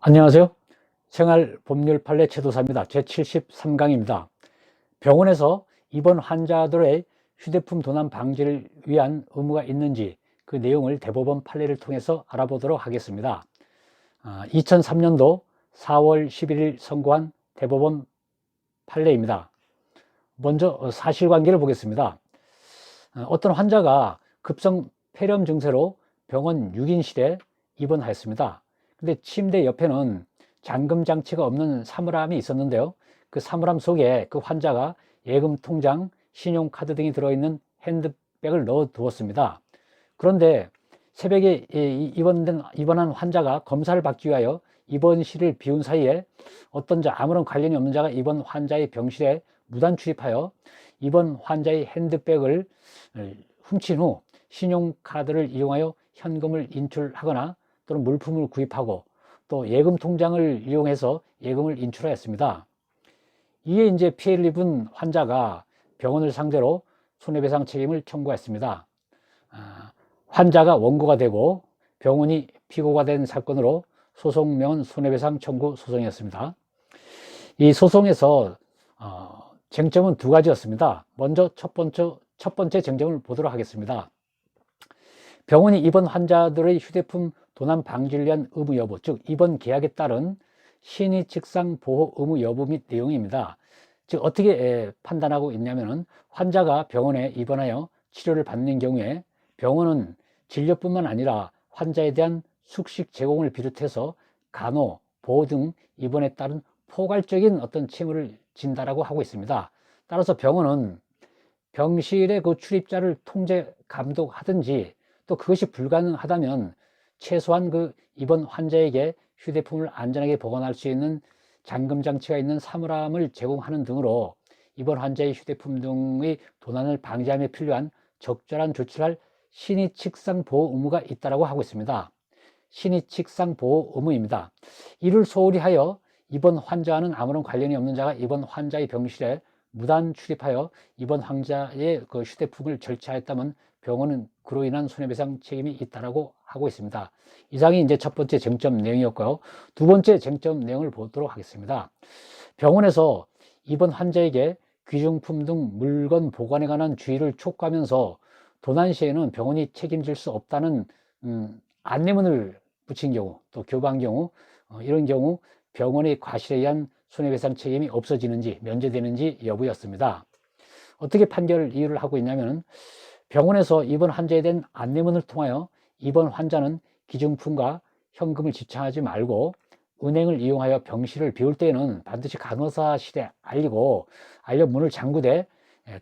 안녕하세요. 생활법률 판례 제도사입니다. 제73강입니다. 병원에서 입원 환자들의 휴대폰 도난 방지를 위한 의무가 있는지 그 내용을 대법원 판례를 통해서 알아보도록 하겠습니다. 2003년도 4월 11일 선고한 대법원 판례입니다. 먼저 사실관계를 보겠습니다. 어떤 환자가 급성 폐렴 증세로 병원 6인실에 입원하였습니다. 근데 침대 옆에는 잠금 장치가 없는 사물함이 있었는데요. 그 사물함 속에 그 환자가 예금 통장, 신용카드 등이 들어있는 핸드백을 넣어 두었습니다. 그런데 새벽에 입원한 환자가 검사를 받기 위하여 입원실을 비운 사이에 어떤 아무런 관련이 없는 자가 입원 환자의 병실에 무단 출입하여 입원 환자의 핸드백을 훔친 후 신용카드를 이용하여 현금을 인출하거나 또는 물품을 구입하고 또 예금 통장을 이용해서 예금을 인출하였습니다. 이에 이제 피해를 입은 환자가 병원을 상대로 손해배상 책임을 청구했습니다. 환자가 원고가 되고 병원이 피고가 된 사건으로 소송명은 손해배상 청구 소송이었습니다. 이 소송에서 쟁점은 두 가지였습니다. 먼저 첫 번째 쟁점을 보도록 하겠습니다. 병원이 입원 환자들의 휴대폰 도난 방지를 위한 의무 여부, 즉 입원 계약에 따른 신의칙상 보호 의무 여부 및 내용입니다. 즉 어떻게 판단하고 있냐면은 환자가 병원에 입원하여 치료를 받는 경우에 병원은 진료뿐만 아니라 환자에 대한 숙식 제공을 비롯해서 간호, 보호 등 입원에 따른 포괄적인 어떤 책임을 진다라고 하고 있습니다. 따라서 병원은 병실의 그 출입자를 통제 감독하든지 또 그것이 불가능하다면 최소한 그 입원 환자에게 휴대폰을 안전하게 보관할 수 있는 잠금 장치가 있는 사물함을 제공하는 등으로 입원 환자의 휴대폰 등의 도난을 방지함에 필요한 적절한 조치를 할 신의칙상 보호 의무가 있다고 하고 있습니다. 신의칙상 보호 의무입니다. 이를 소홀히 하여 입원 환자와는 아무런 관련이 없는 자가 입원 환자의 병실에 무단 출입하여 입원 환자의 그 휴대폰을 절취하였다면 병원은 그로 인한 손해배상 책임이 있다라고 하고 있습니다. 이상이 이제 첫 번째 쟁점 내용이었고요. 두 번째 쟁점 내용을 보도록 하겠습니다. 병원에서 입원 환자에게 귀중품 등 물건 보관에 관한 주의를 촉구하면서 도난 시에는 병원이 책임질 수 없다는 안내문을 붙인 경우, 또 교부한 경우, 이런 경우 병원의 과실에 의한 손해배상 책임이 없어지는지 면제되는지 여부였습니다. 어떻게 판결 이유를 하고 있냐면 병원에서 입원 환자에 대한 안내문을 통하여 입원 환자는 기증품과 현금을 지참하지 말고 은행을 이용하여 병실을 비울 때에는 반드시 간호사실에 알려 문을 잠그되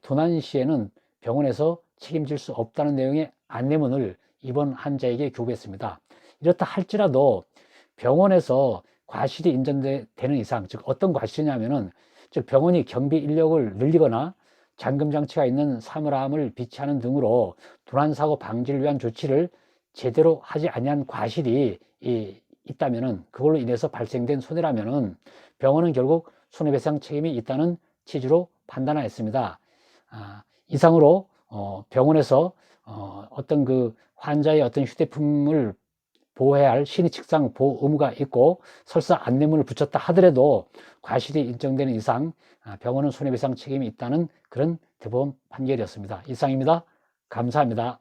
도난 시에는 병원에서 책임질 수 없다는 내용의 안내문을 입원 환자에게 교부했습니다. 이렇다 할지라도 병원에서 과실이 인정되는 이상, 즉 어떤 과실이냐면은 즉 병원이 경비 인력을 늘리거나 잠금 장치가 있는 사물함을 비치하는 등으로 도난 사고 방지를 위한 조치를 제대로 하지 아니한 과실이 있다면은 그걸로 인해서 발생된 손해라면은 병원은 결국 손해배상 책임이 있다는 취지로 판단하였습니다. 이상으로 병원에서 어떤 그 환자의 어떤 휴대폰을 보호해야 할 신의칙상 보호 의무가 있고 설사 안내문을 붙였다 하더라도 과실이 인정되는 이상 병원은 손해배상 책임이 있다는 그런 대법원 판결이었습니다. 이상입니다. 감사합니다.